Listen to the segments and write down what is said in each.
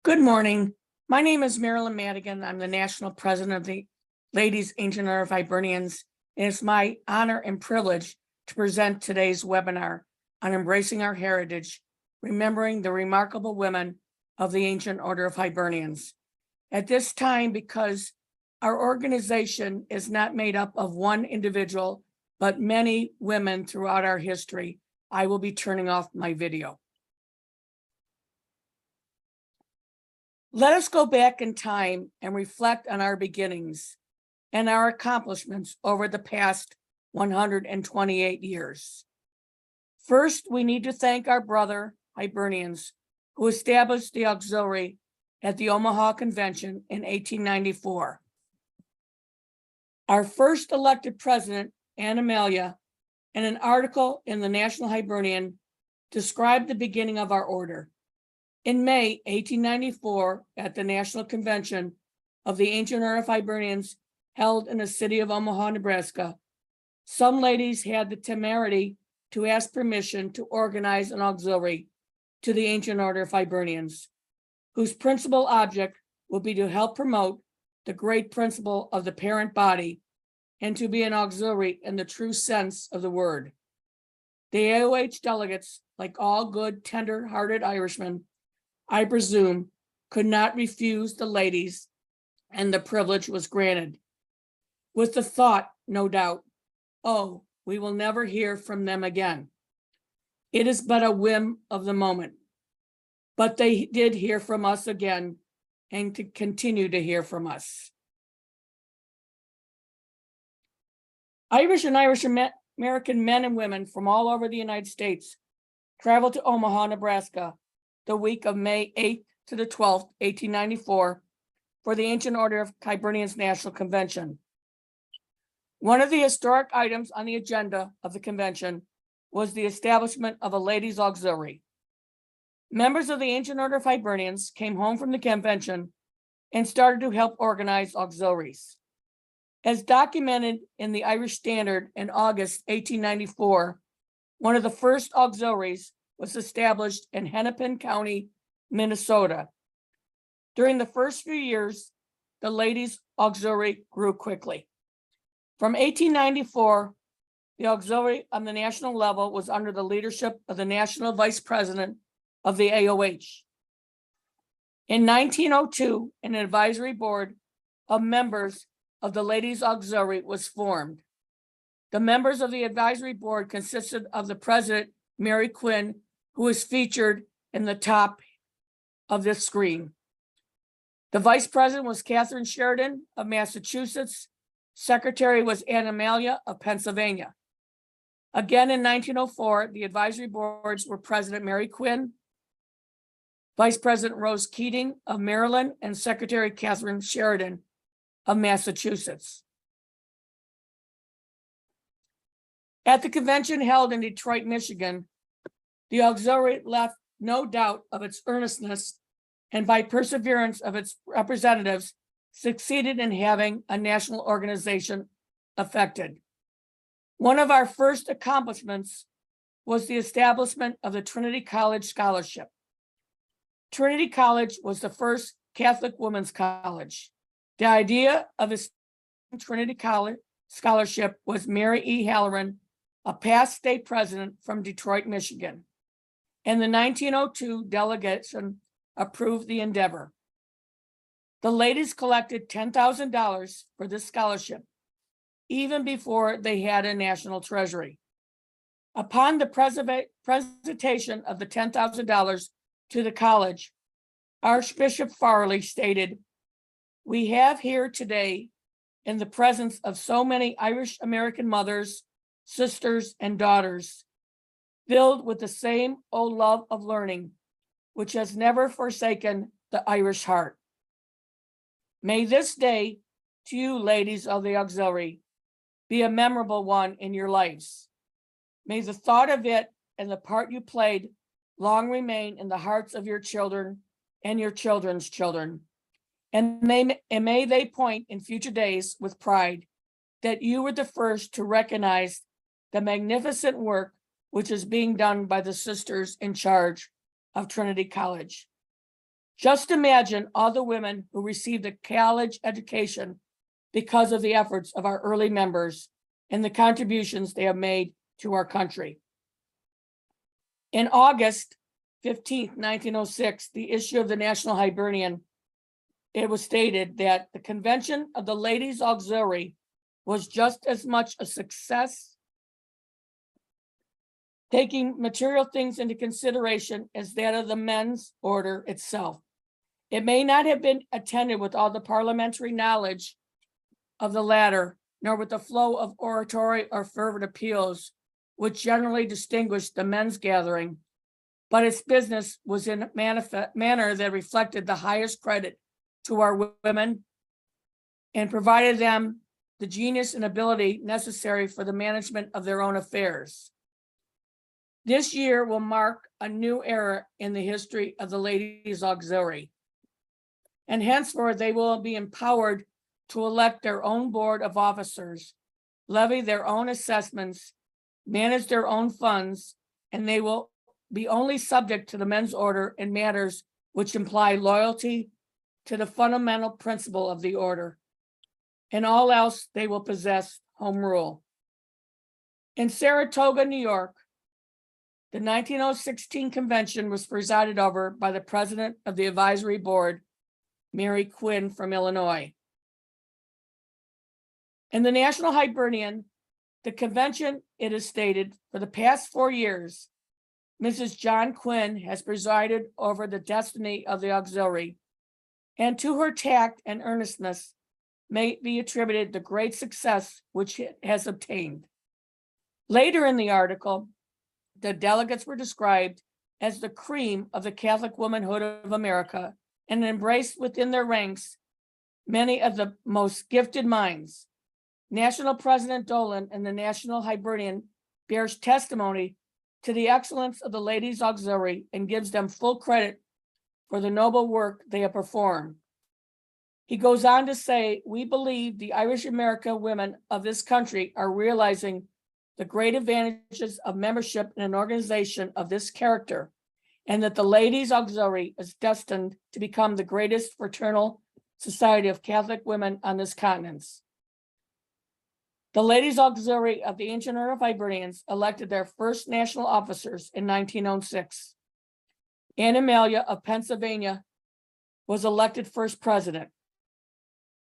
Good morning. My name is Marilyn Madigan. I'm the National President of the Ladies Ancient Order of Hibernians. And it's my honor and privilege to present today's webinar on embracing our heritage, remembering the remarkable women of the Ancient Order of Hibernians. At this time, because our organization is not made up of one individual, but many women throughout our history, I will be turning off my video. Let us go back in time and reflect on our beginnings and our accomplishments over the past 128 years. First, we need to thank our brother Hibernians who established the auxiliary at the Omaha Convention in 1894. Our first elected president, Anne Amelia, in an article in the National Hibernian, described the beginning of our order. In May 1894, at the National Convention of the Ancient Order of Hibernians held in the city of Omaha, Nebraska, some ladies had the temerity to ask permission to organize an auxiliary to the Ancient Order of Hibernians, whose principal object will be to help promote the great principle of the parent body and to be an auxiliary in the true sense of the word. The LAOH delegates, like all good, tender-hearted Irishmen, I presume, could not refuse the ladies, and the privilege was granted, with the thought, no doubt, oh, we will never hear from them again. It is but a whim of the moment. But they did hear from us again and to continue to hear from us. Irish and Irish American men and women from all over the United States traveled to Omaha, Nebraska, the week of May 8th to the 12th, 1894, for the Ancient Order of Hibernians National Convention. One of the historic items on the agenda of the convention was the establishment of a ladies' auxiliary. Members of the Ancient Order of Hibernians came home from the convention and started to help organize auxiliaries. As documented in the Irish Standard in August 1894, one of the first auxiliaries was established in Hennepin County, Minnesota. During the first few years, the ladies' auxiliary grew quickly. From 1894, the auxiliary on the national level was under the leadership of the National Vice President of the LAOH. In 1902, an advisory board of members of the ladies' auxiliary was formed. The members of the advisory board consisted of the president, Mary Quinn, who is featured in the top of this screen. The vice president was Catherine Sheridan of Massachusetts. Secretary was Anne Amelia of Pennsylvania. Again, in 1904, the advisory boards were President Mary Quinn, Vice President Rose Keating of Maryland, and Secretary Catherine Sheridan of Massachusetts. At the convention held in Detroit, Michigan, the auxiliary left no doubt of its earnestness, and by perseverance of its representatives, succeeded in having a national organization effected. One of our first accomplishments was the establishment of the Trinity College Scholarship. Trinity College was the first Catholic women's college. The idea of its Trinity College Scholarship was Mary E. Halloran, a past state president from Detroit, Michigan. And the 1902 delegation approved the endeavor. The ladies collected $10,000 for this scholarship, even before they had a national treasury. Upon the presentation of the $10,000 to the college, Archbishop Farley stated, "We have here today, in the presence of so many Irish American mothers, sisters, and daughters, filled with the same old love of learning, which has never forsaken the Irish heart. May this day, to you ladies of the auxiliary, be a memorable one in your lives. May the thought of it and the part you played long remain in the hearts of your children and your children's children. And may they point in future days with pride that you were the first to recognize the magnificent work which is being done by the sisters in charge of Trinity College. Just imagine all the women who received a college education because of the efforts of our early members and the contributions they have made to our country. In August 15th, 1906, the issue of the National Hibernian, it was stated that the convention of the Ladies Auxiliary was just as much a success, taking material things into consideration, as that of the men's order itself. It may not have been attended with all the parliamentary knowledge of the latter, nor with the flow of oratory or fervent appeals, which generally distinguished the men's gathering, but its business was in a manner that reflected the highest credit to our women and provided them the genius and ability necessary for the management of their own affairs. This year will mark a new era in the history of the Ladies Auxiliary, and henceforth they will be empowered to elect their own board of officers, levy their own assessments, manage their own funds, and they will be only subject to the men's order in matters which imply loyalty to the fundamental principle of the order. In all else, they will possess home rule. In Saratoga, New York, the 1916 convention was presided over by the president of the advisory board, Mary Quinn from Illinois. In the National Hibernian, the convention, it is stated, for the past 4 years, Mrs. John Quinn has presided over the destiny of the auxiliary, and to her tact and earnestness may be attributed the great success which it has obtained. Later in the article, the delegates were described as the cream of the Catholic womanhood of America and embraced within their ranks many of the most gifted minds. National President Dolan and the National Hibernian bears testimony to the excellence of the Ladies Auxiliary and gives them full credit for the noble work they have performed. He goes on to say, we believe the Irish American women of this country are realizing the great advantages of membership in an organization of this character, and that the Ladies Auxiliary is destined to become the greatest fraternal society of Catholic women on this continent. The Ladies Auxiliary of the Ancient Order of Hibernians elected their first national officers in 1906. Anne Amelia of Pennsylvania was elected first president.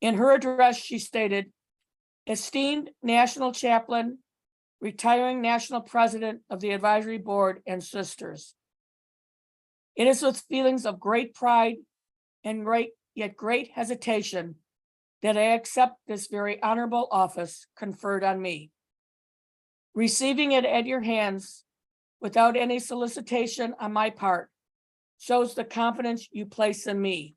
In her address, she stated, esteemed national chaplain, retiring national president of the advisory board, and sisters. It is with feelings of great pride and great hesitation that I accept this very honorable office conferred on me. Receiving it at your hands without any solicitation on my part shows the confidence you place in me.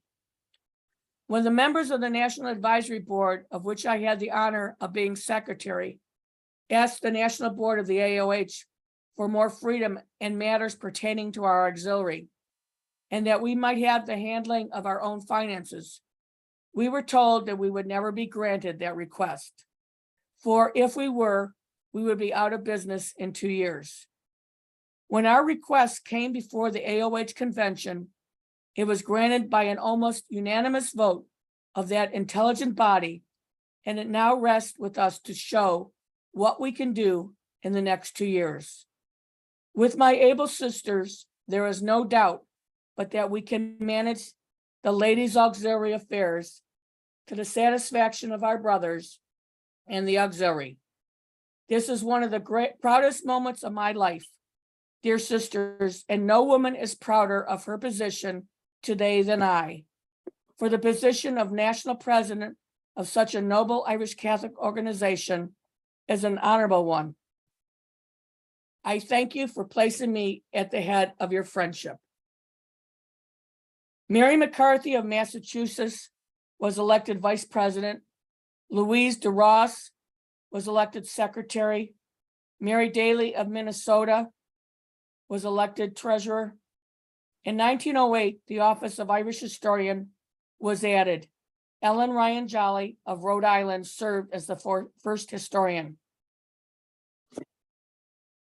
When the members of the National Advisory Board, of which I had the honor of being secretary, asked the National Board of the LAOH for more freedom in matters pertaining to our auxiliary, and that we might have the handling of our own finances, we were told that we would never be granted that request. For if we were, we would be out of business in 2 years. When our request came before the AOH convention, it was granted by an almost unanimous vote of that intelligent body, and it now rests with us to show what we can do in the next 2 years. With my able sisters, there is no doubt but that we can manage the Ladies Auxiliary affairs to the satisfaction of our brothers and the auxiliary. This is one of the proudest moments of my life, dear sisters, and no woman is prouder of her position today than I. For the position of national president of such a noble Irish Catholic organization is an honorable one. I thank you for placing me at the head of your friendship. Mary McCarthy of Massachusetts was elected vice president. Louise DeRoss was elected secretary. Mary Daly of Minnesota was elected treasurer. In 1908, the office of Irish historian was added. Ellen Ryan Jolly of Rhode Island served as the first historian.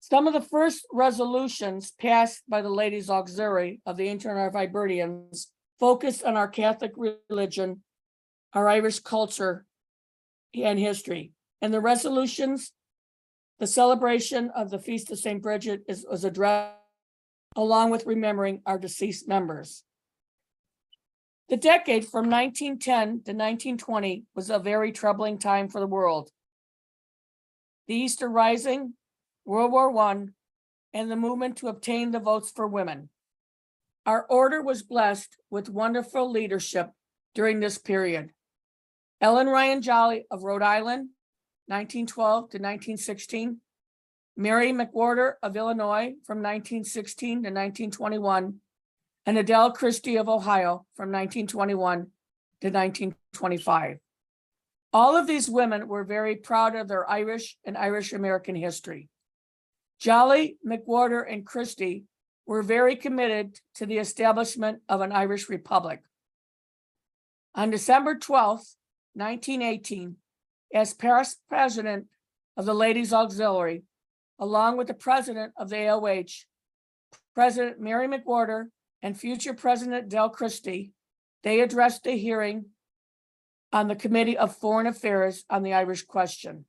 Some of the first resolutions passed by the Ladies Auxiliary of the Ancient Order of Hibernians focused on our Catholic religion, our Irish culture and history. And the resolutions, the celebration of the Feast of St. Bridget was addressed along with remembering our deceased members. The decade from 1910 to 1920 was a very troubling time for the world. The Easter Rising, World War I, and the movement to obtain the votes for women. Our order was blessed with wonderful leadership during this period. Ellen Ryan Jolly of Rhode Island, 1912 to 1916. Mary McWhorter of Illinois from 1916 to 1921. And Adele Christie of Ohio from 1921 to 1925. All of these women were very proud of their Irish and Irish American history. Jolly, McWhorter, and Christie were very committed to the establishment of an Irish Republic. On December 12th, 1918, as past president of the Ladies Auxiliary, along with the president of the LAOH, President Mary McWhorter, and future President Del Christie, they addressed a hearing on the Committee of Foreign Affairs on the Irish question.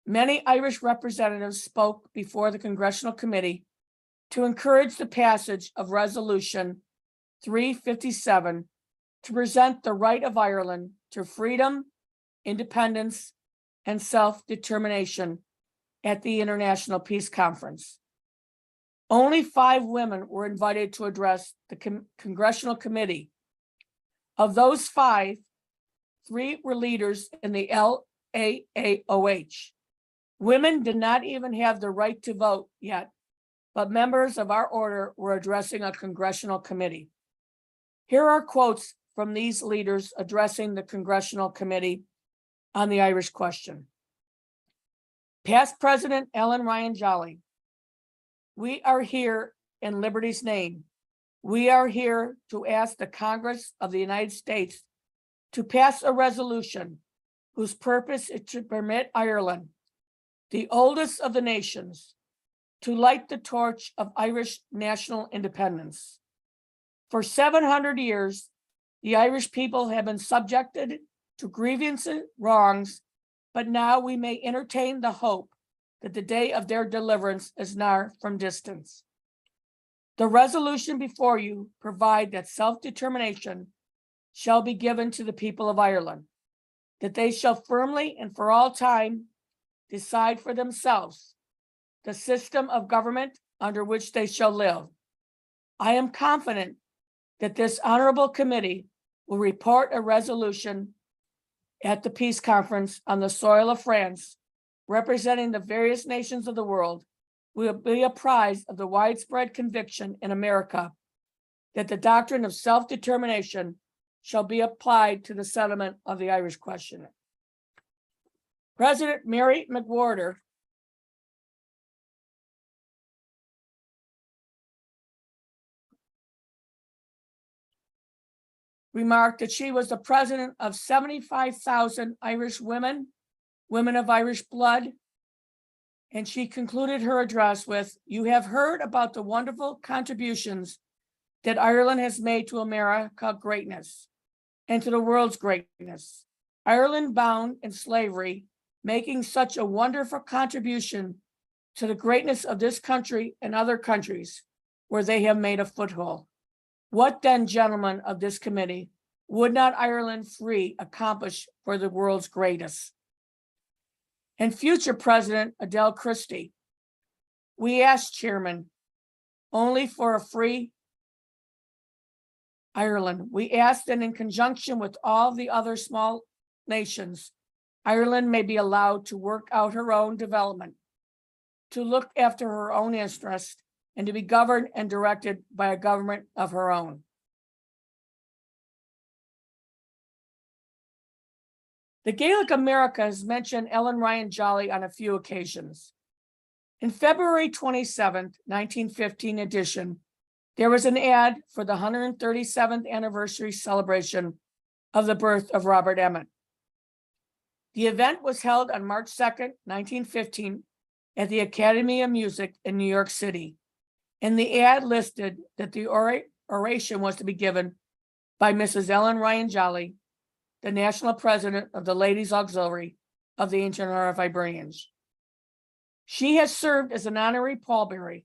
Many Irish representatives spoke before the Congressional Committee to encourage the passage of Resolution 357 to present the right of Ireland to freedom, independence, and self-determination at the International Peace Conference. Only 5 women were invited to address the Congressional Committee. Of those 5, 3 were leaders in the LAOH. Women did not even have the right to vote yet, but members of our order were addressing a congressional committee. Here are quotes from these leaders addressing the Congressional Committee on the Irish question. Past President Ellen Ryan Jolly, we are here in liberty's name. We are here to ask the Congress of the United States to pass a resolution whose purpose is to permit Ireland, the oldest of the nations, to light the torch of Irish national independence. For 700 years, the Irish people have been subjected to grievous wrongs, but now we may entertain the hope that the day of their deliverance is not from distance. The resolution before you provide that self-determination shall be given to the people of Ireland, that they shall firmly and for all time decide for themselves the system of government under which they shall live. I am confident that this honorable committee will report a resolution at the peace conference on the soil of France, representing the various nations of the world, will be apprised of the widespread conviction in America that the doctrine of self-determination shall be applied to the settlement of the Irish question. President Mary McWhorter remarked that she was the president of 75,000 Irish women, women of Irish blood, and she concluded her address with, "You have heard about the wonderful contributions that Ireland has made to America's greatness and to the world's greatness. Ireland bound in slavery, making such a wonderful contribution to the greatness of this country and other countries where they have made a foothold. What then, gentlemen of this committee, would not Ireland free accomplish for the world's greatest?" And future President Adele Christie, we asked Chairman only for a free Ireland. We asked that in conjunction with all the other small nations, Ireland may be allowed to work out her own development, to look after her own interests, and to be governed and directed by a government of her own. The Gaelic America has mentioned Ellen Ryan Jolly on a few occasions. In February 27th, 1915 edition, there was an ad for the 137th anniversary celebration of the birth of Robert Emmet. The event was held on March 2nd, 1915 at the Academy of Music in New York City. And the ad listed that the oration was to be given by Mrs. Ellen Ryan Jolly, the National President of the Ladies Auxiliary of the Ancient Order of Hibernians. She has served as an honorary pallbearer,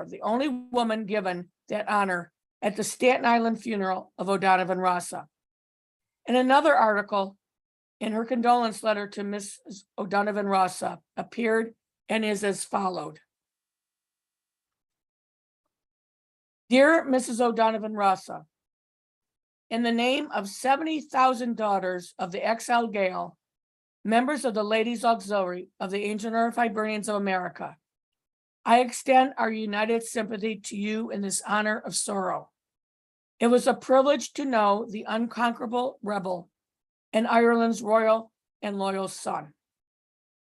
the only woman given that honor at the Staten Island funeral of O'Donovan Rossa. And another article in her condolence letter to Mrs. O'Donovan Rossa appeared and is as followed. Dear Mrs. O'Donovan Rossa, in the name of 70,000 daughters of the exiled Gael, members of the Ladies Auxiliary of the Ancient Order of Hibernians of America, I extend our united sympathy to you in this honor of sorrow. It was a privilege to know the unconquerable rebel and Ireland's royal and loyal son.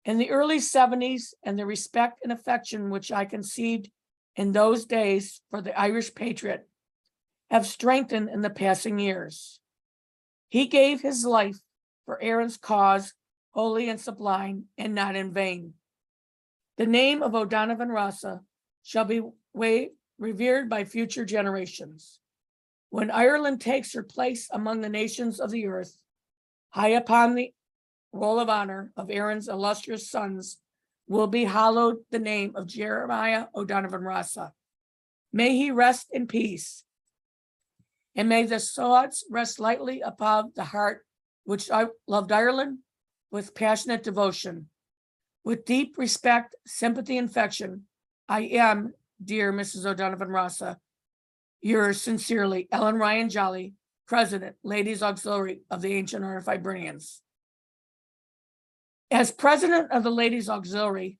In the early 70s, and the respect and affection which I conceived in those days for the Irish patriot have strengthened in the passing years. He gave his life for Erin's cause, holy and sublime, and not in vain. The name of O'Donovan Rossa shall be revered by future generations. When Ireland takes her place among the nations of the earth, high upon the roll of honor of Erin's illustrious sons will be hallowed the name of Jeremiah O'Donovan Rossa. May he rest in peace, and may the thoughts rest lightly upon the heart which I loved Ireland with passionate devotion. With deep respect, sympathy, and affection, I am, dear Mrs. O'Donovan Rossa, yours sincerely, Ellen Ryan Jolly, President, Ladies Auxiliary of the Ancient Order of Hibernians. As president of the Ladies Auxiliary,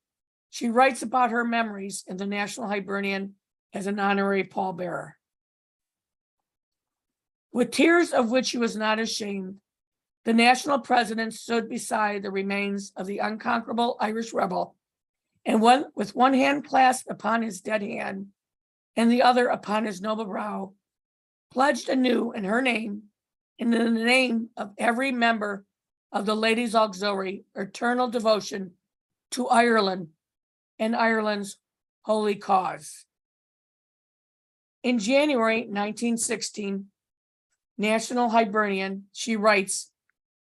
she writes about her memories in the National Hibernian as an honorary pallbearer. With tears of which she was not ashamed, the national president stood beside the remains of the unconquerable Irish rebel, and with one hand clasped upon his dead hand and the other upon his noble brow, pledged anew in her name and in the name of every member of the Ladies Auxiliary eternal devotion to Ireland and Ireland's holy cause. In January 1916, National Hibernian, she writes,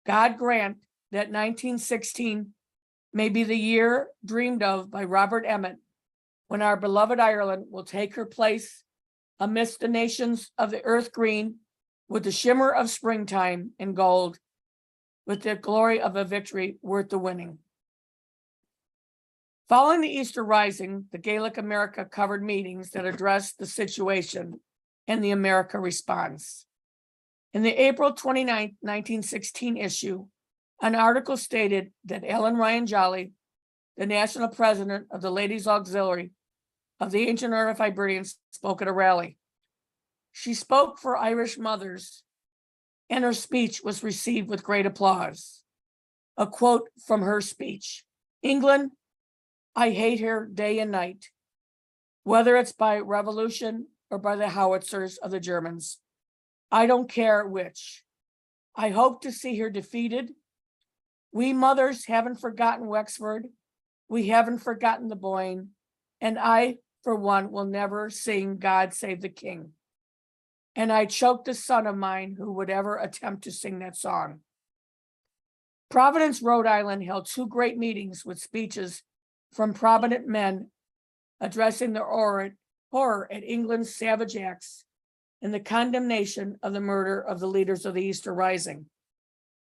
God grant that 1916 may be the year dreamed of by Robert Emmet, when our beloved Ireland will take her place amidst the nations of the earth green with the shimmer of springtime and gold, with the glory of a victory worth the winning. Following the Easter Rising, the Gaelic America covered meetings that addressed the situation and the America response. In the April 29, 1916 issue, an article stated that Ellen Ryan Jolly, the national president of the Ladies Auxiliary of the Ancient Order of Hibernians, spoke at a rally. She spoke for Irish mothers, and her speech was received with great applause. A quote from her speech: England, I hate her day and night, whether it's by revolution or by the howitzers of the Germans. I don't care which. I hope to see her defeated. We mothers haven't forgotten Wexford. We haven't forgotten the Boyne. And I, for one, will never sing God Save the King. And I choked a son of mine who would ever attempt to sing that song. Providence, Rhode Island held two great meetings with speeches from prominent men addressing their horror at England's savage acts and the condemnation of the murder of the leaders of the Easter Rising.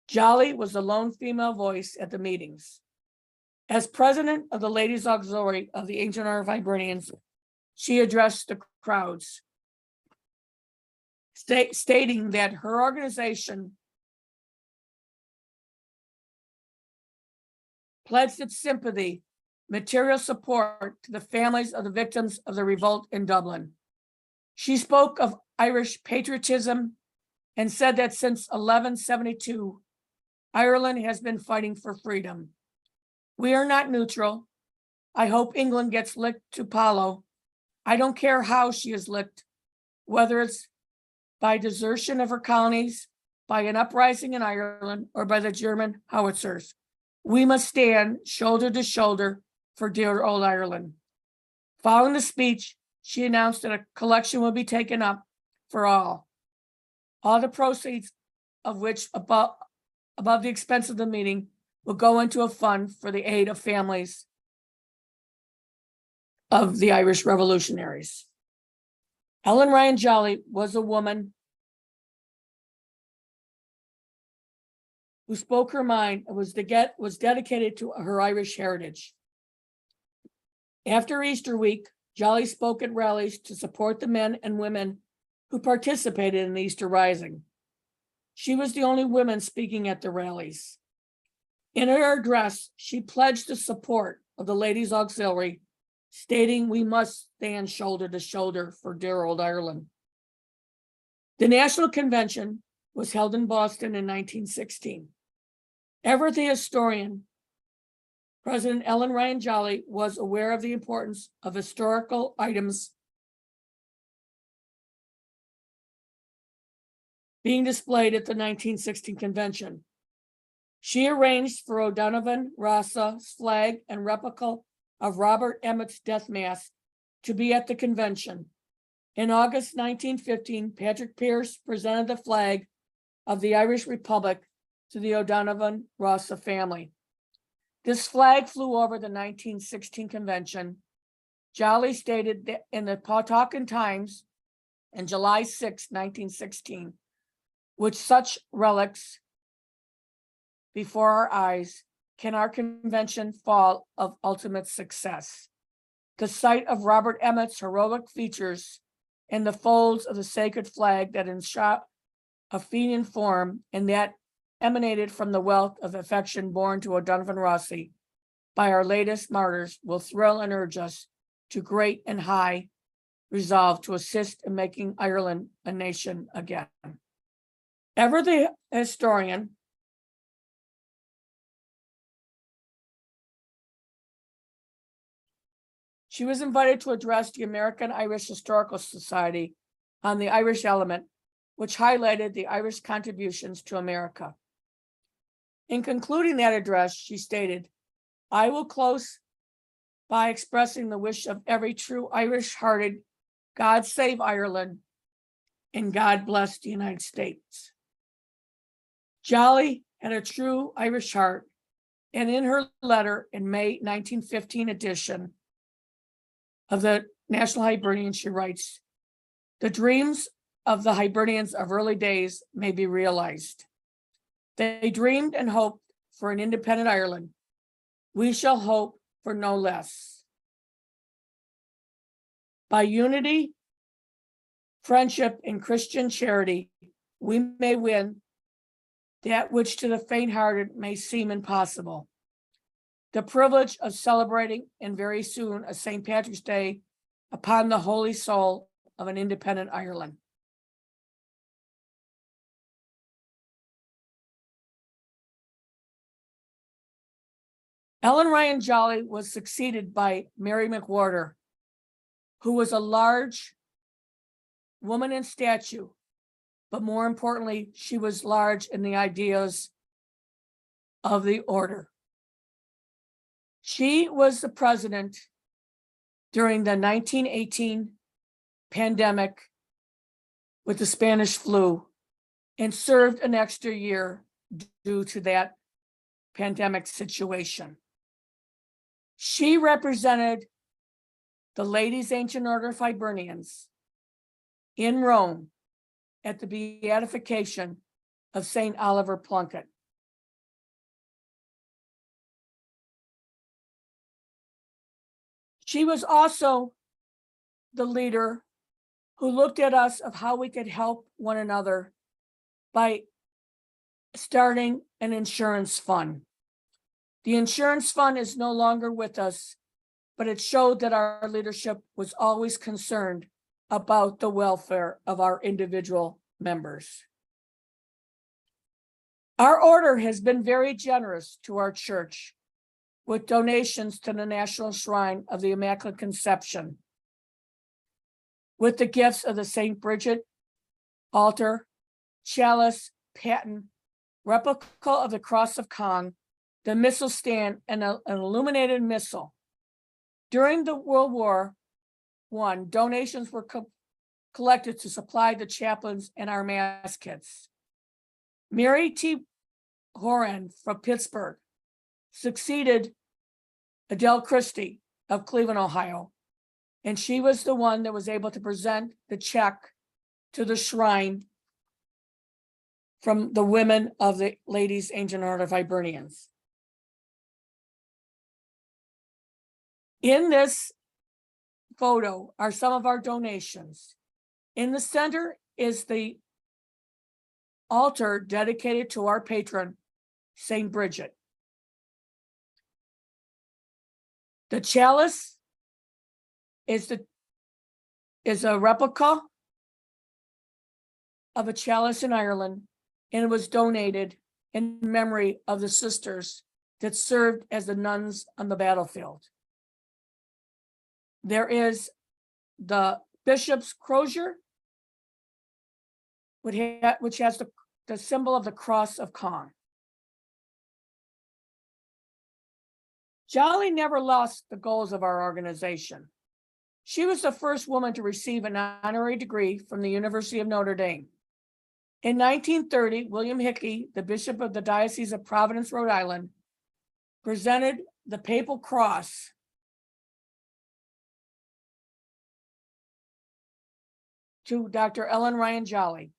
Jolly was the lone female voice at the meetings. As president of the Ladies Auxiliary of the Ancient Order of Hibernians, she addressed the crowds, stating that her organization pledged its sympathy, material support to the families of the victims of the revolt in Dublin. She spoke of Irish patriotism and said that since 1172, Ireland has been fighting for freedom. We are not neutral. I hope England gets licked to Palo. I don't care how she is licked, whether it's by desertion of her colonies, by an uprising in Ireland, or by the German howitzers. We must stand shoulder to shoulder for dear old Ireland. Following the speech, she announced that a collection will be taken up for all. All the proceeds of which above the expense of the meeting will go into a fund for the aid of families of the Irish revolutionaries. Ellen Ryan Jolly was a woman who spoke her mind and was dedicated to her Irish heritage. After Easter week, Jolly spoke at rallies to support the men and women who participated in the Easter Rising. She was the only woman speaking at the rallies. In her address, she pledged the support of the Ladies' Auxiliary, stating we must stand shoulder to shoulder for dear old Ireland. The National Convention was held in Boston in 1916. Ever the historian, President Ellen Ryan Jolly was aware of the importance of historical items being displayed at the 1916 convention. She arranged for O'Donovan Ross's flag and replica of Robert Emmet's death mask to be at the convention. In August 1915, Patrick Pearse presented the flag of the Irish Republic to the O'Donovan Rossa family. This flag flew over the 1916 convention. Jolly stated that in the Pawtucket Times on July 6, 1916, with such relics before our eyes, can our convention fall of ultimate success. The sight of Robert Emmet's heroic features in the folds of the sacred flag that enshrouded a Fenian form and that emanated from the wealth of affection born to O'Donovan Rossi by our latest martyrs will thrill and urge us to great and high resolve to assist in making Ireland a nation again. Ever the historian, she was invited to address the American Irish Historical Society on the Irish element, which highlighted the Irish contributions to America. In concluding that address, she stated, I will close by expressing the wish of every true Irish-hearted, God save Ireland and God bless the United States. Jolly had a true Irish heart, and in her letter in May 1915 edition of the National Hibernian, she writes, the dreams of the Hibernians of early days may be realized. They dreamed and hoped for an independent Ireland. We shall hope for no less. By unity, friendship, and Christian charity, we may win that which to the faint-hearted may seem impossible. The privilege of celebrating, and very soon, a St. Patrick's Day upon the holy soul of an independent Ireland. Ellen Ryan Jolly was succeeded by Mary McWhorter, who was a large woman in stature, but more importantly, she was large in the ideas of the order. She was the president during the 1918 pandemic with the Spanish flu and served an extra year due to that pandemic situation. She represented the Ladies' Ancient Order of Hibernians in Rome at the beatification of St. Oliver Plunkett. She was also the leader who looked at us of how we could help one another by starting an insurance fund. The insurance fund is no longer with us, but it showed that our leadership was always concerned about the welfare of our individual members. Our order has been very generous to our church with donations to the National Shrine of the Immaculate Conception, with the gifts of the St. Bridget altar, chalice, paten, replica of the Cross of Cong, the missal stand, and an illuminated missal. During the World War I, donations were collected to supply the chaplains and our mass kits. Mary T. Horan from Pittsburgh succeeded Adele Christie of Cleveland, Ohio, and she was the one that was able to present the check to the shrine from the women of the Ladies' Ancient Order of Hibernians. In this photo are some of our donations. In the center is the altar dedicated to our patron, Saint Bridget. The chalice is a replica of a chalice in Ireland, and it was donated in memory of the sisters that served as the nuns on the battlefield. There is the bishop's crozier, which has the symbol of the cross of Caen. Jolly never lost the goals of our organization. She was the first woman to receive an honorary degree from the University of Notre Dame. In 1930, William Hickey, the Bishop of the Diocese of Providence, Rhode Island, presented the Papal Cross to Dr. Ellen Ryan Jolly.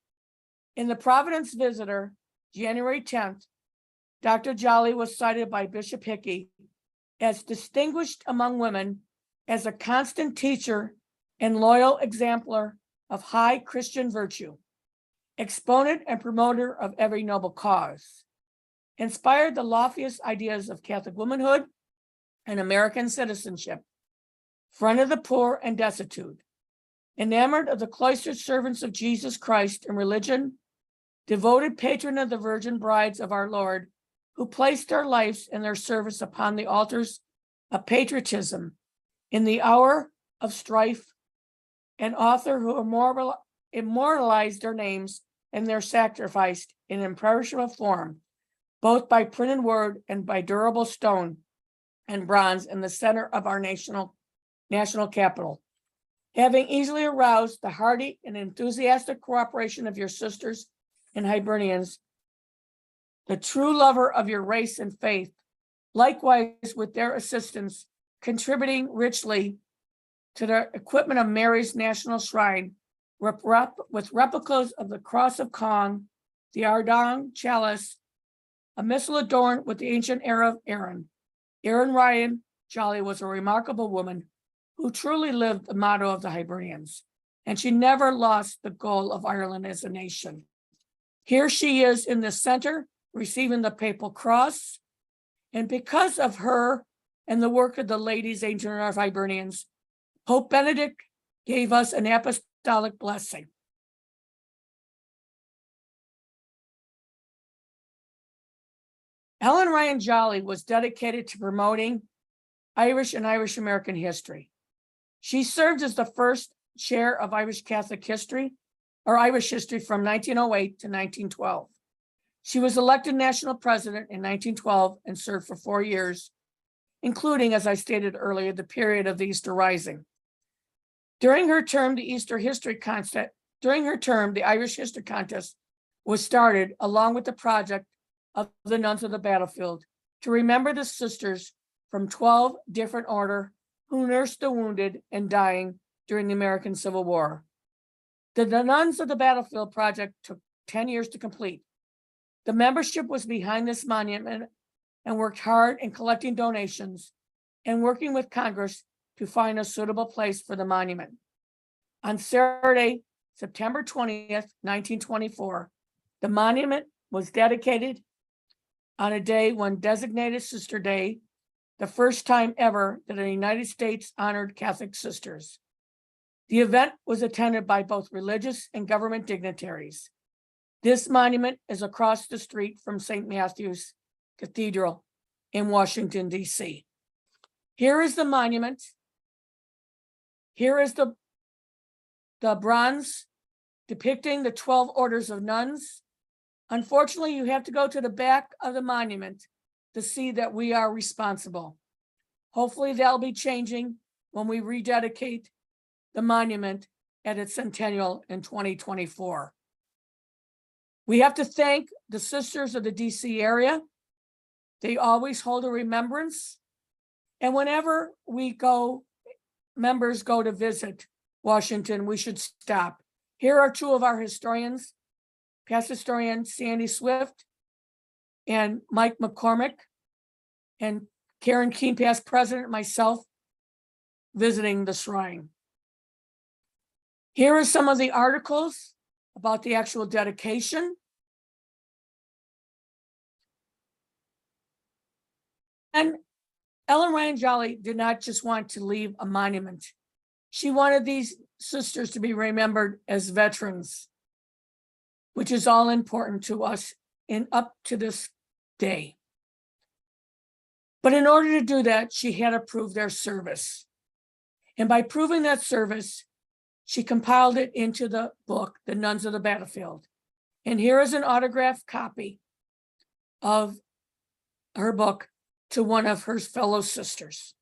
In the Providence Visitor, January 10th, Dr. Jolly was cited by Bishop Hickey as distinguished among women as a constant teacher and loyal exemplar of high Christian virtue, exponent and promoter of every noble cause, inspired the loftiest ideas of Catholic womanhood and American citizenship, friend of the poor and destitute, enamored of the cloistered servants of Jesus Christ and religion, devoted patron of the virgin brides of our Lord, who placed their lives and their service upon the altars of patriotism in the hour of strife, and author who immortalized their names and their sacrifice in imperishable form, both by printed word and by durable stone and bronze in the center of our national capital. Having easily aroused the hearty and enthusiastic cooperation of your sisters and Hibernians, the true lover of your race and faith, likewise with their assistance, contributing richly to the equipment of Mary's National Shrine, with replicas of the Cross of Caen, the Ardang Chalice, a missal adorned with the ancient era of Aaron. Erin Ryan Jolly was a remarkable woman who truly lived the motto of the Hibernians, and she never lost the goal of Ireland as a nation. Here she is in the center, receiving the Papal Cross, and because of her and the work of the Ladies' Ancient Order of Hibernians, Pope Benedict gave us an apostolic blessing. Ellen Ryan Jolly was dedicated to promoting Irish and Irish American history. She served as the first chair of Irish Catholic history, or Irish history, from 1908 to 1912. She was elected national president in 1912 and served for 4 years, including, as I stated earlier, the period of the Easter Rising. During her term, the Irish History Contest was started along with the project of the Nuns of the Battlefield to remember the sisters from 12 different orders who nursed the wounded and dying during the American Civil War. The Nuns of the Battlefield project took 10 years to complete. The membership was behind this monument and worked hard in collecting donations and working with Congress to find a suitable place for the monument. On Saturday, September 20th, 1924, the monument was dedicated on a day when designated Sister Day, the first time ever that the United States honored Catholic sisters. The event was attended by both religious and government dignitaries. This monument is across the street from St. Matthew's Cathedral in Washington, D.C. Here is the monument. Here is the bronze depicting the 12 orders of nuns. Unfortunately, you have to go to the back of the monument to see that we are responsible. Hopefully that'll be changing when we rededicate the monument at its centennial in 2024. We have to thank the sisters of the DC area. They always hold a remembrance. And whenever members go to visit Washington, we should stop. Here are two of our historians, past historian Sandy Swift and Mike McCormick, and Karen Keene, past president, myself, visiting the shrine. Here are some of the articles about the actual dedication. And Ellen Ryan Jolly did not just want to leave a monument. She wanted these sisters to be remembered as veterans, which is all important to us and up to this day. But in order to do that, she had to prove their service. And by proving that service, she compiled it into the book, The Nuns of the Battlefield. And here is an autographed copy of her book to one of her fellow sisters.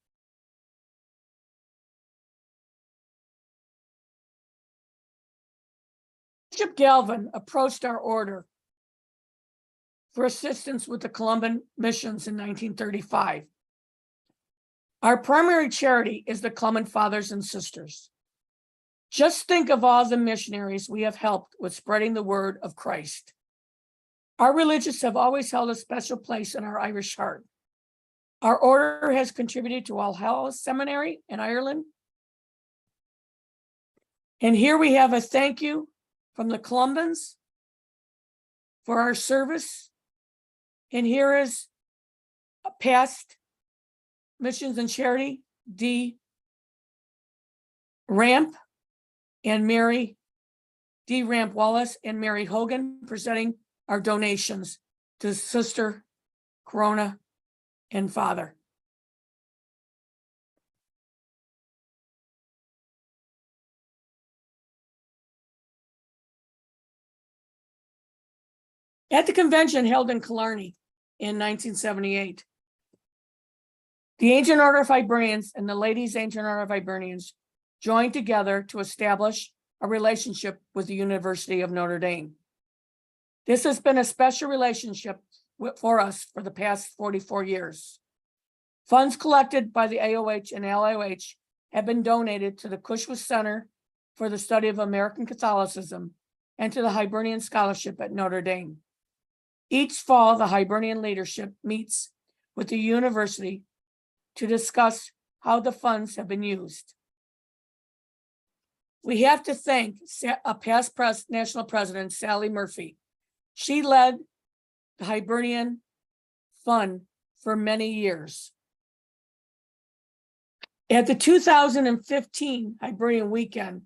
Bishop Galvin approached our order for assistance with the Columban missions in 1935. Our primary charity is the Columban Fathers and Sisters. Just think of all the missionaries we have helped with spreading the word of Christ. Our religious have always held a special place in our Irish heart. Our order has contributed to All Hallows Seminary in Ireland. And here we have a thank you from the Columbans for our service. And here is a past missions and charity, D. Ramp and Mary, D. Ramp Wallace and Mary Hogan, presenting our donations to Sister Corona and Father. At the convention held in Killarney in 1978, the Ancient Order of Hibernians and the Ladies' Ancient Order of Hibernians joined together to establish a relationship with the University of Notre Dame. This has been a special relationship for us for the past 44 years. Funds collected by the AOH and LAOH have been donated to the Cushwa Center for the Study of American Catholicism and to the Hibernian Scholarship at Notre Dame. Each fall, the Hibernian leadership meets with the university to discuss how the funds have been used. We have to thank a past national president, Sally Murphy. She led the Hibernian Fund for many years. At the 2015 Hibernian Weekend,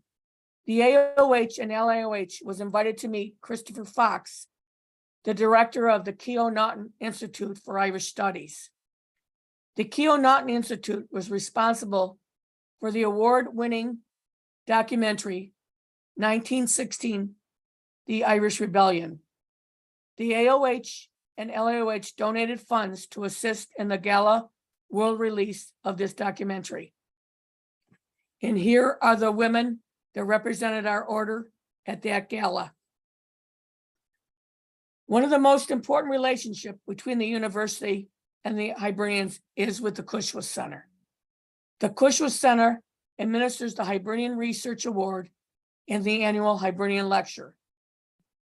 the AOH and LAOH was invited to meet Christopher Fox, the director of the Keogh Naughton Institute for Irish Studies. The Keogh Naughton Institute was responsible for the award-winning documentary 1916, The Irish Rebellion. The AOH and LAOH donated funds to assist in the gala world release of this documentary. And here are the women that represented our order at that gala. One of the most important relationships between the university and the Hibernians is with the Cushwa Center. The Cushwa Center administers the Hibernian Research Award and the annual Hibernian Lecture.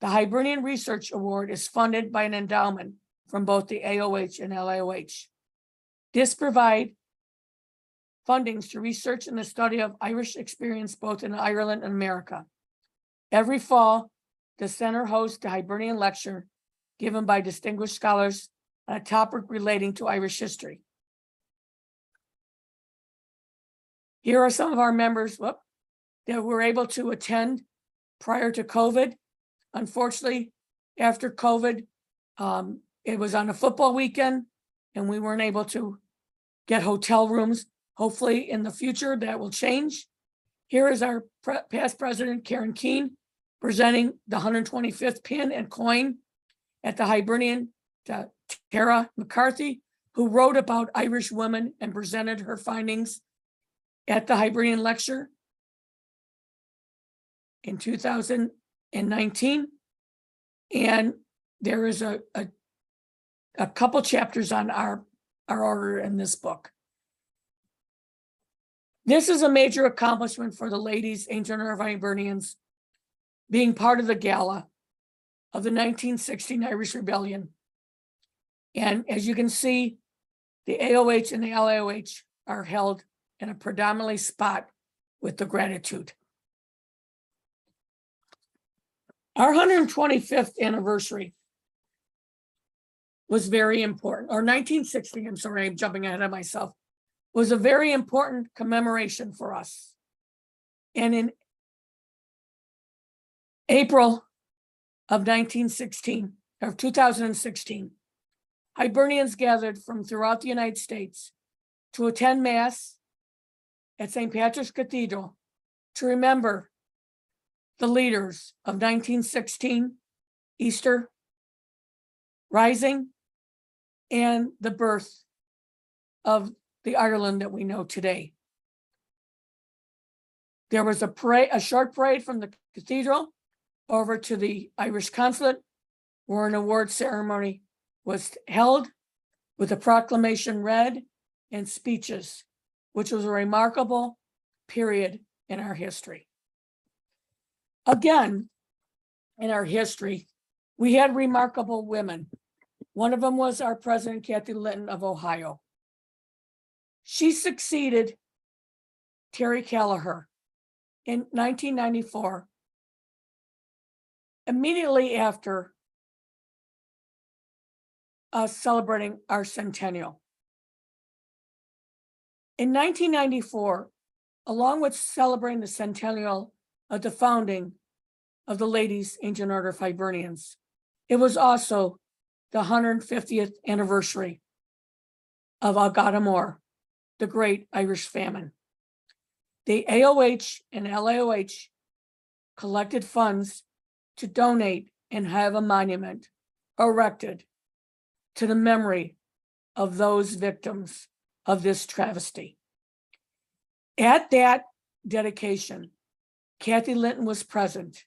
The Hibernian Research Award is funded by an endowment from both the AOH and LAOH. This provides fundings to research and the study of Irish experience both in Ireland and America. Every fall, the center hosts the Hibernian Lecture given by distinguished scholars on a topic relating to Irish history. Here are some of our members that were able to attend prior to COVID. Unfortunately, after COVID, it was on a football weekend and we weren't able to get hotel rooms. Hopefully in the future that will change. Here is our past president, Karen Keene, presenting the 125th pin and coin at the Hibernian, Tara McCarthy, who wrote about Irish women and presented her findings at the Hibernian Lecture. in 2019. And there is a couple chapters on our order in this book. This is a major accomplishment for the ladies, Ancient Order of Hibernians, being part of the gala of the 1916 Irish Rebellion. And as you can see, the AOH and the LAOH are held in a predominantly spot with the gratitude. Our 125th anniversary was very important, or 1960, I'm sorry, I'm jumping ahead of myself, was a very important commemoration for us. And in April of 2016, Hibernians gathered from throughout the United States to attend Mass at St. Patrick's Cathedral to remember the leaders of 1916, Easter Rising, and the birth of the Ireland that we know today. There was a short parade from the cathedral over to the Irish consulate, where an award ceremony was held with a proclamation read and speeches, which was a remarkable period in our history. Again, in our history, we had remarkable women. One of them was our President, Kathy Litton of Ohio. She succeeded Terry Callagher in 1994, immediately after us celebrating our centennial. In 1994, along with celebrating the centennial of the founding of the Ladies Ancient Order of Hibernians, it was also the 150th anniversary of Algadamor, the Great Irish Famine. The AOH and LAOH collected funds to donate and have a monument erected to the memory of those victims of this travesty. At that dedication, Kathy Litton was present.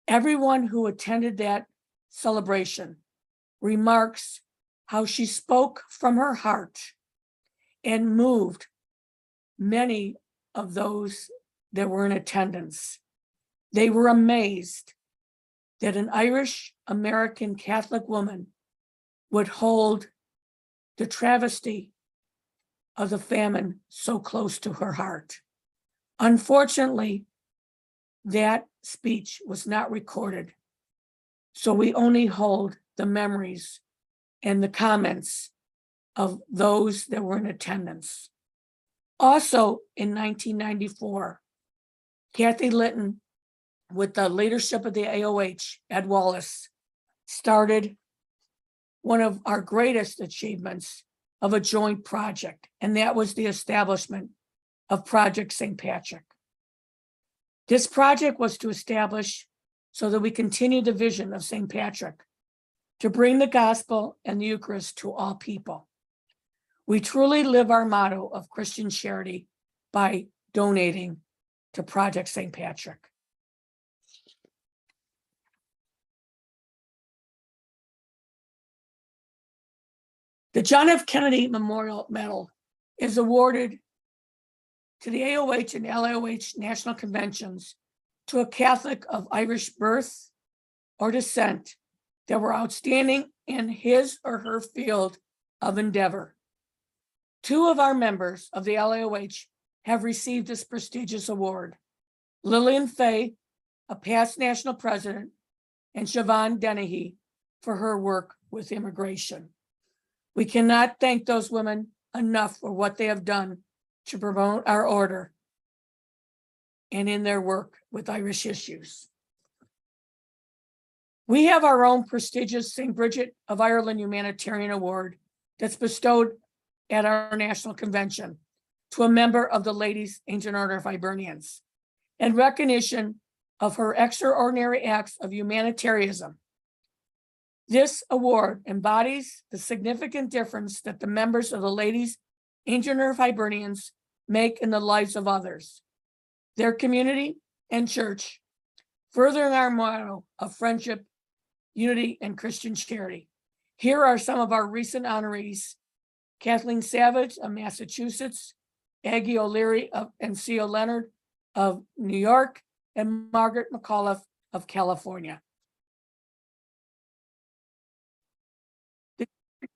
Everyone who attended that celebration remarks how she spoke from her heart and moved many of those that were in attendance. They were amazed that an Irish American Catholic woman would hold the travesty of the famine so close to her heart. Unfortunately, that speech was not recorded, so we only hold the memories and the comments of those that were in attendance. Also in 1994, Kathy Litton, with the leadership of the AOH, Ed Wallace, started one of our greatest achievements of a joint project, and that was the establishment of Project St. Patrick. This project was to establish so that we continue the vision of St. Patrick, to bring the gospel and the Eucharist to all people. We truly live our motto of Christian charity by donating to Project St. Patrick. The John F. Kennedy Memorial Medal is awarded to the AOH and LAOH national conventions to a Catholic of Irish birth or descent that were outstanding in his or her field of endeavor. Two of our members of the LAOH have received this prestigious award: Lillian Fay, a past national president, and Siobhan Dennehy for her work with immigration. We cannot thank those women enough for what they have done to promote our order and in their work with Irish issues. We have our own prestigious St. Bridget of Ireland Humanitarian Award that's bestowed at our national convention to a member of the Ladies Ancient Order of Hibernians in recognition of her extraordinary acts of humanitarianism. This award embodies the significant difference that the members of the Ladies Ancient Order of Hibernians make in the lives of others, their community, and church, furthering our motto of friendship, unity, and Christian charity. Here are some of our recent honorees: Kathleen Savage of Massachusetts, Aggie O'Leary and C.O. Leonard of New York, and Margaret McAuliffe of California. The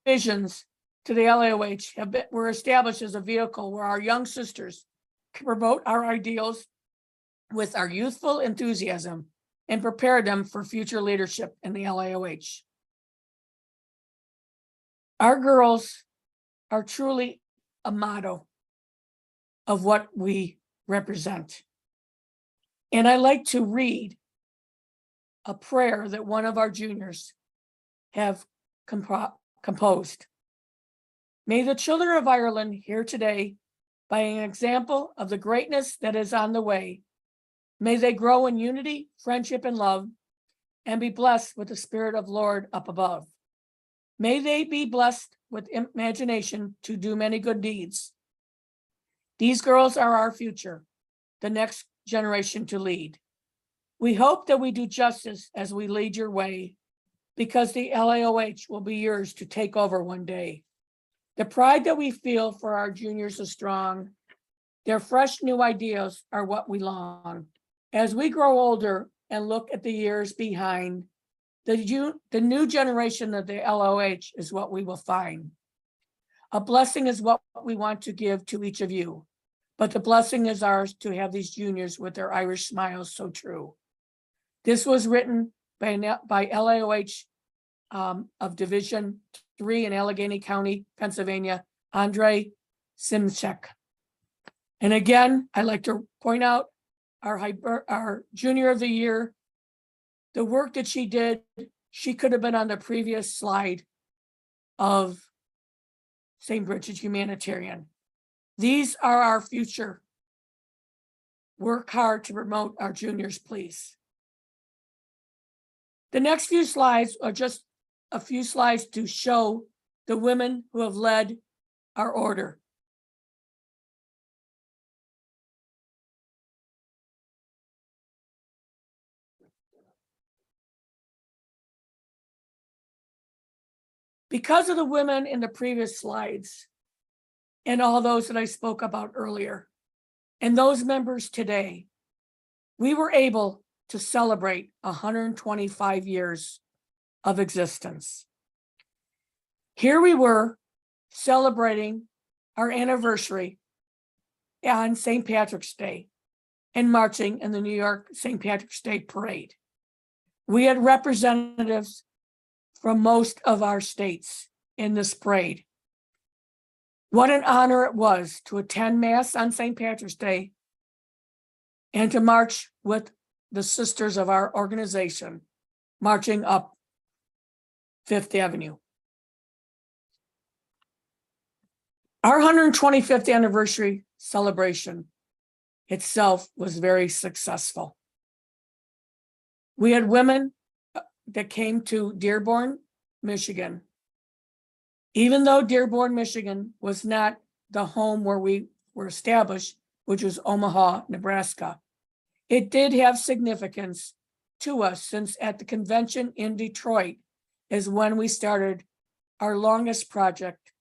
visions to the LAOH were established as a vehicle where our young sisters can promote our ideals with our youthful enthusiasm and prepare them for future leadership in the LAOH. Our girls are truly a motto of what we represent. And I like to read a prayer that one of our juniors have composed. May the children of Ireland here today, by an example of the greatness that is on the way, may they grow in unity, friendship, and love, and be blessed with the Spirit of Lord up above. May they be blessed with imagination to do many good deeds. These girls are our future, the next generation to lead. We hope that we do justice as we lead your way, because the LAOH will be yours to take over one day. The pride that we feel for our juniors is strong. Their fresh new ideas are what we long. As we grow older and look at the years behind, the new generation of the LAOH is what we will find. A blessing is what we want to give to each of you, but the blessing is ours to have these juniors with their Irish smiles so true. This was written by LAOH of Division 3 in Allegheny County, Pennsylvania, Andre Simchek. And again, I'd like to point out our junior of the year, the work that she did. She could have been on the previous slide of St. Bridget's Humanitarian. These are our future. Work hard to promote our juniors, please. The next few slides are just a few slides to show the women who have led our order. Because of the women in the previous slides and all those that I spoke about earlier, and those members today, we were able to celebrate 125 years of existence. Here we were celebrating our anniversary on St. Patrick's Day and marching in the New York St. Patrick's Day parade. We had representatives from most of our states in this parade. What an honor it was to attend Mass on St. Patrick's Day and to march with the sisters of our organization, marching up Fifth Avenue. Our 125th anniversary celebration itself was very successful. We had women that came to Dearborn, Michigan. Even though Dearborn, Michigan was not the home where we were established, which was Omaha, Nebraska, it did have significance to us, since at the convention in Detroit is when we started our longest project,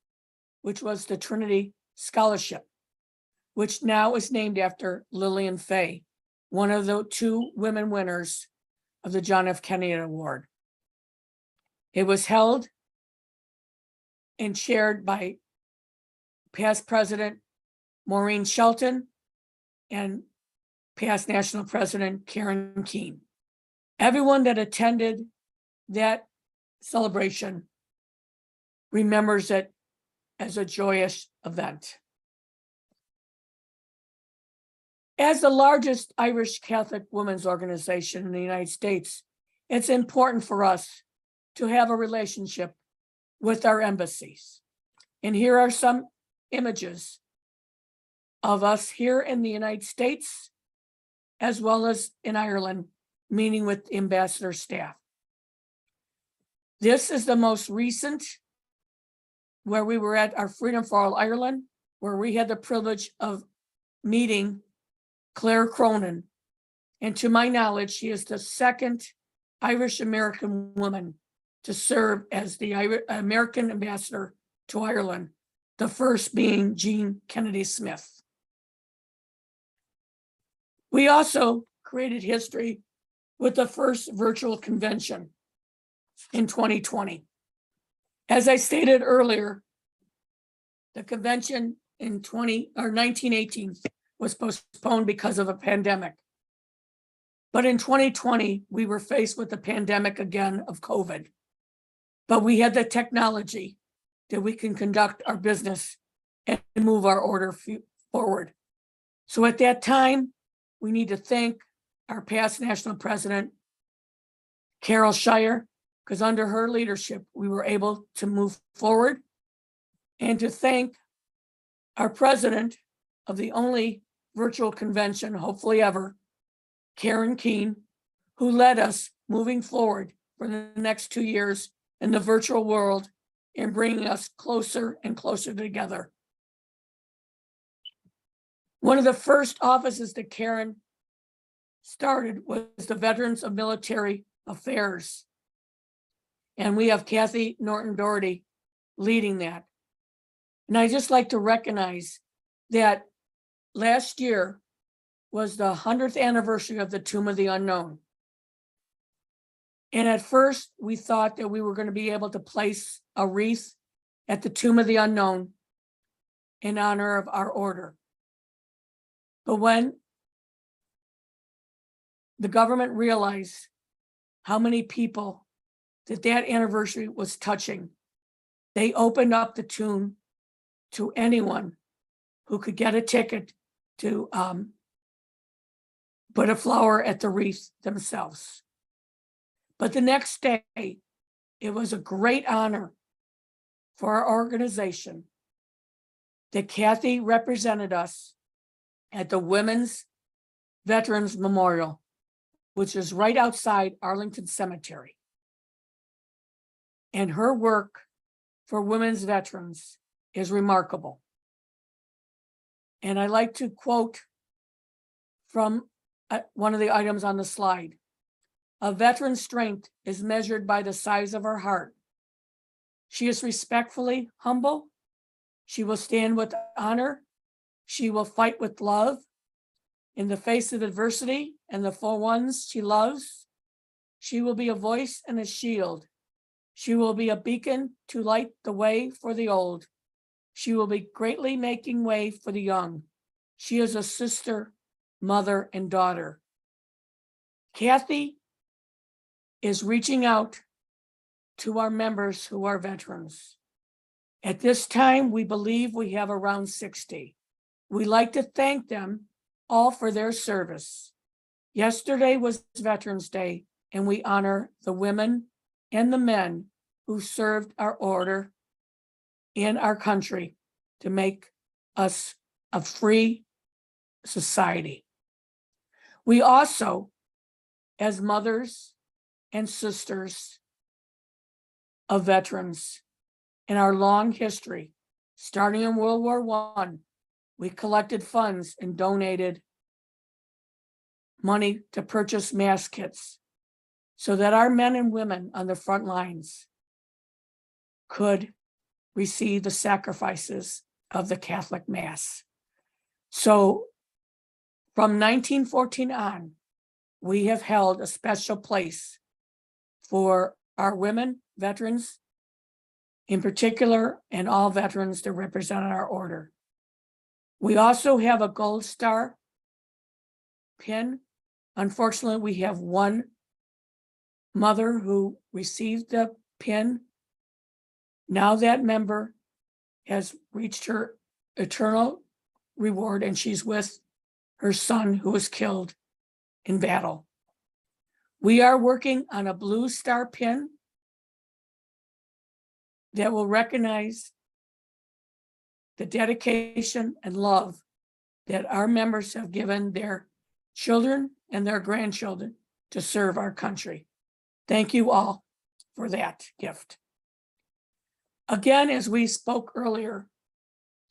which was the Trinity Scholarship, which now is named after Lillian Fay, one of the 2 women winners of the John F. Kennedy Award. It was held and chaired by past President Maureen Shelton and past National President Karen Keene. Everyone that attended that celebration remembers it as a joyous event. As the largest Irish Catholic women's organization in the United States, it's important for us to have a relationship with our embassies. And here are some images of us here in the United States, as well as in Ireland, meeting with ambassador staff. This is the most recent, where we were at our Freedom for All Ireland, where we had the privilege of meeting Claire Cronin, And to my knowledge, she is the second Irish American woman to serve as the American ambassador to Ireland, the first being Jean Kennedy Smith. We also created history with the first virtual convention in 2020. As I stated earlier, the convention in 1918 was postponed because of a pandemic. But in 2020, we were faced with the pandemic again of COVID. But we had the technology that we can conduct our business and move our order forward. So at that time, we need to thank our past national president, Carol Shire, because under her leadership, we were able to move forward, and to thank our president of the only virtual convention, hopefully ever, Karen Keene, who led us moving forward for the next 2 years in the virtual world and bringing us closer and closer together. One of the first offices that Karen started was the Veterans of Military Affairs. And we have Kathy Norton Doherty leading that. And I just like to recognize that last year was the 100th anniversary of the Tomb of the Unknown. And at first, we thought that we were going to be able to place a wreath at the Tomb of the Unknown in honor of our order. But when the government realized how many people that anniversary was touching, they opened up the tomb to anyone who could get a ticket to put a flower at the wreath themselves. But the next day, it was a great honor for our organization that Kathy represented us at the Women's Veterans Memorial, which is right outside Arlington Cemetery. And her work for women's veterans is remarkable. And I like to quote from one of the items on the slide. A veteran's strength is measured by the size of her heart. She is respectfully humble. She will stand with honor. She will fight with love. In the face of adversity and the for ones she loves, she will be a voice and a shield. She will be a beacon to light the way for the old. She will be greatly making way for the young. She is a sister, mother, and daughter. Kathy is reaching out to our members who are veterans. At this time, we believe we have around 60. We like to thank them all for their service. Yesterday was Veterans Day, and we honor the women and the men who served our order in our country to make us a free society. We also, as mothers and sisters of veterans, in our long history, starting in World War I, we collected funds and donated money to purchase mass kits so that our men and women on the front lines could receive the sacrifices of the Catholic Mass. So from 1914 on, we have held a special place for our women veterans in particular, and all veterans that represent our order. We also have a gold star pin. Unfortunately, we have one mother who received the pin. Now that member has reached her eternal reward, and she's with her son who was killed in battle. We are working on a blue star pin that will recognize the dedication and love that our members have given their children and their grandchildren to serve our country. Thank you all for that gift. Again, as we spoke earlier,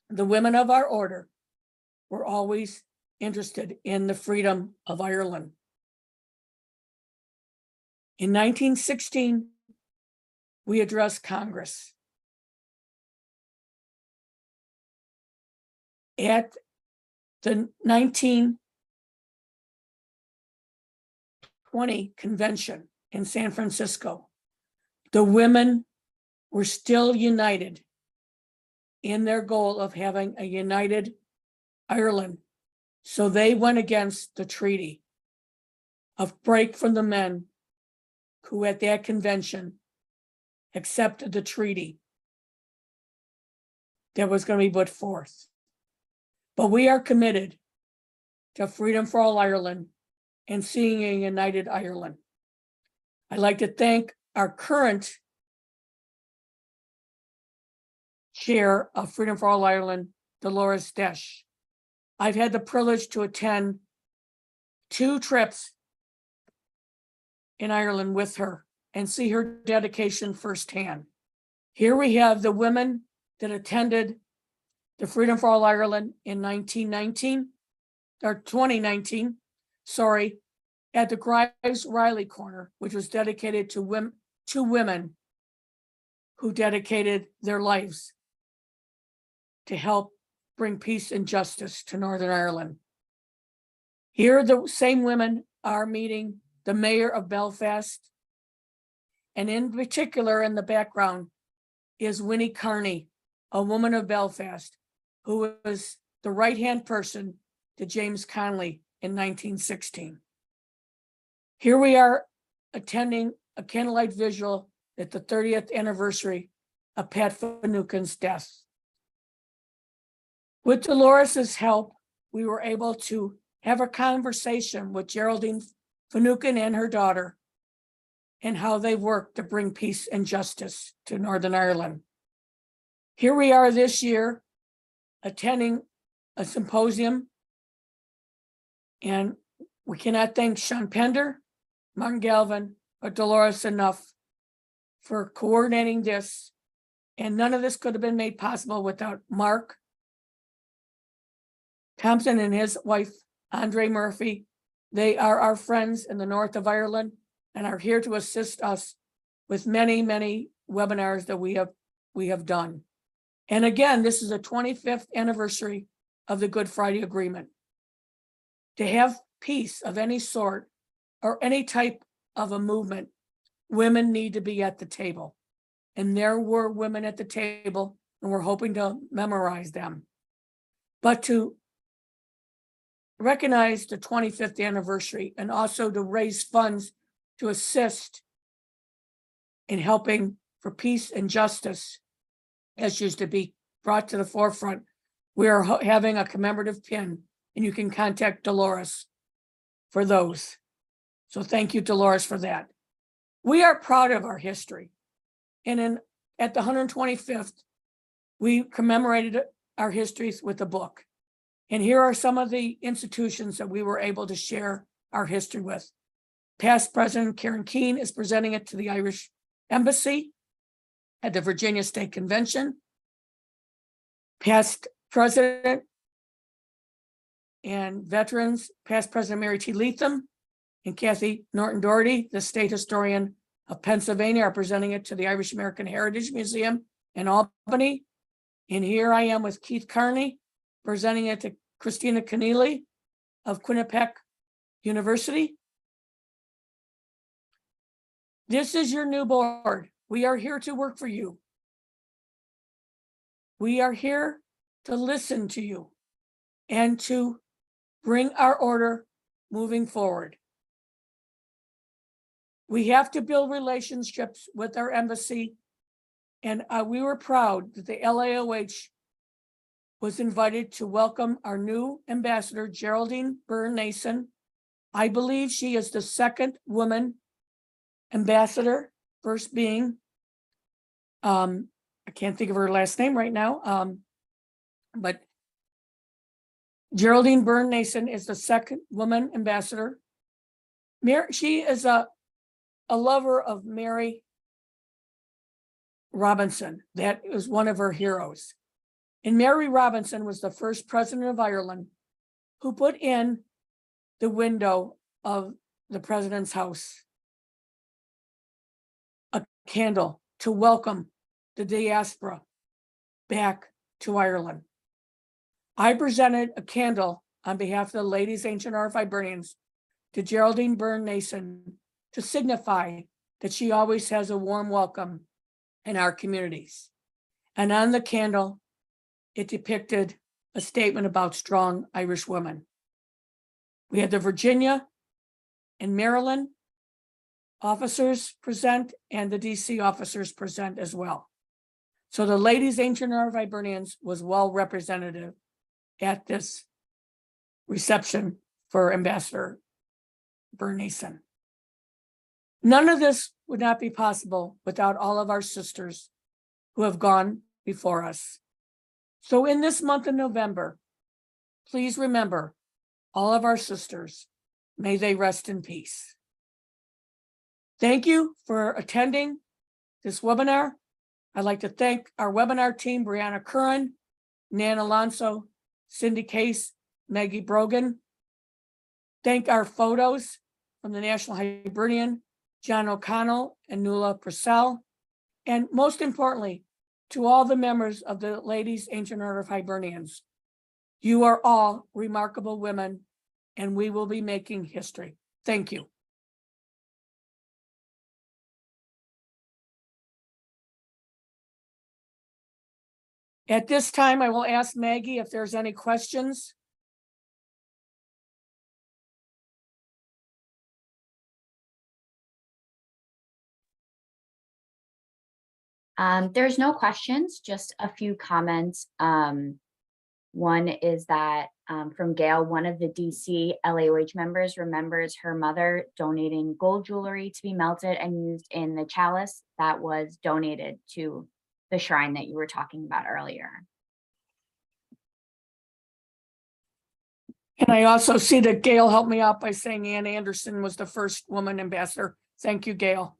the women of our order were always interested in the freedom of Ireland. In 1916, we addressed Congress. At the 1920 convention in San Francisco, the women were still united in their goal of having a united Ireland. So they went against the treaty of break from the men who at that convention accepted the treaty that was going to be put forth. But we are committed to freedom for all Ireland and seeing a united Ireland. I'd like to thank our current chair of Freedom for All Ireland, Dolores Desch. I've had the privilege to attend 2 trips in Ireland with her and see her dedication firsthand. Here we have the women that attended the Freedom for All Ireland in 2019, at the Grives Riley Corner, which was dedicated to women who dedicated their lives to help bring peace and justice to Northern Ireland. Here, the same women are meeting the mayor of Belfast, and in particular, in the background is Winnie Carney, a woman of Belfast, who was the right-hand person to James Connolly in 1916. Here we are attending a candlelight vigil at the 30th anniversary of Pat Finucane's death. With Dolores's help, we were able to have a conversation with Geraldine Finucane and her daughter and how they work to bring peace and justice to Northern Ireland. Here we are this year attending a symposium, and we cannot thank Sean Pender, Martin Galvin, or Dolores enough for coordinating this. And none of this could have been made possible without Mark Thompson and his wife, Andre Murphy. They are our friends in the north of Ireland and are here to assist us with many, many webinars that we have done. And again, this is the 25th anniversary of the Good Friday Agreement. To have peace of any sort or any type of a movement, women need to be at the table. And there were women at the table, and we're hoping to memorize them. But to recognize the 25th anniversary and also to raise funds to assist in helping for peace and justice issues to be brought to the forefront, we are having a commemorative pin, and you can contact Dolores for those. So thank you, Dolores, for that. We are proud of our history. And at the 125th, we commemorated our histories with a book. And here are some of the institutions that we were able to share our history with. Past President Karen Keane is presenting it to the Irish Embassy at the Virginia State Convention. Past President and veterans, past President Mary T. Leatham and Kathy Norton Doherty, the state historian of Pennsylvania, are presenting it to the Irish American Heritage Museum in Albany. And here I am with Keith Carney, presenting it to Christina Keneally of Quinnipiac University. This is your new board. We are here to work for you. We are here to listen to you and to bring our order moving forward. We have to build relationships with our embassy, and we were proud that the LAOH was invited to welcome our new ambassador, Geraldine Byrne-Nason. I believe she is the second woman ambassador, first being, I can't think of her last name right now, but Geraldine Byrne-Nason is the second woman ambassador. She is a lover of Mary Robinson. That is one of her heroes. And Mary Robinson was the first president of Ireland who put in the window of the president's house candle to welcome the diaspora back to Ireland. I presented a candle on behalf of the Ladies Ancient Order of Hibernians to Geraldine Byrne Nason to signify that she always has a warm welcome in our communities. And on the candle, it depicted a statement about strong Irish women. We had the Virginia and Marilyn officers present and the DC officers present as well. So the Ladies Ancient Order of Hibernians was well representative at this reception for Ambassador Byrne Nason. None of this would not be possible without all of our sisters who have gone before us. So in this month of November, please remember all of our sisters. May they rest in peace. Thank you for attending this webinar. I'd like to thank our webinar team, Brianna Curran, Nan Alonso, Cindy Case, Maggie Brogan. Thank our photos from the National Hibernian, John O'Connell and Nuala Purcell. And most importantly, to all the members of the Ladies Ancient Order of Hibernians. You are all remarkable women, and we will be making history. Thank you. At this time, I will ask Maggie if there's any questions. There's no questions, just a few comments. One is that from Gail, one of the DC LAOH members remembers her mother donating gold jewelry to be melted and used in the chalice that was donated to the shrine that you were talking about earlier. And I also see that Gail helped me out by saying Ann Anderson was the first woman ambassador. Thank you, Gail.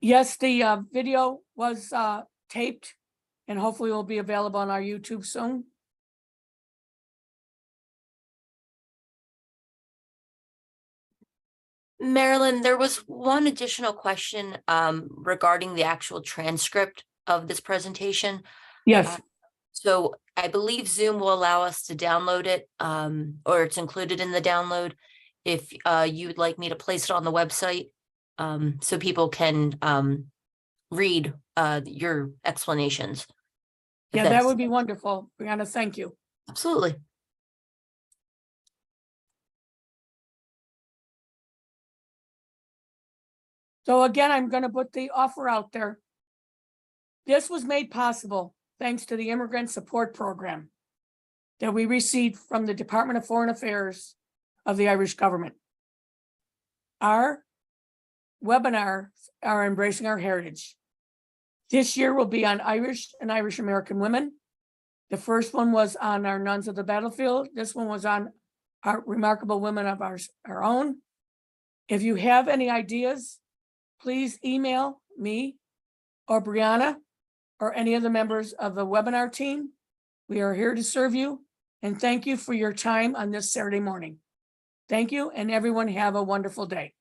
Yes, the video was taped and hopefully will be available on our YouTube soon. Marilyn, there was one additional question regarding the actual transcript of this presentation. Yes. So I believe Zoom will allow us to download it, or it's included in the download. If you'd like me to place it on the website, so people can read your explanations. Yeah, that would be wonderful. Brianna, thank you. Absolutely. So again, I'm going to put the offer out there. This was made possible thanks to the Immigrant Support Program that we received from the Department of Foreign Affairs of the Irish government. Our webinars are embracing our heritage. This year will be on Irish and Irish American women. The first one was on our nuns of the battlefield. This one was on our remarkable women of our own. If you have any ideas, please email me or Brianna or any of the members of the webinar team. We are here to serve you, and thank you for your time on this Saturday morning. Thank you, and everyone have a wonderful day.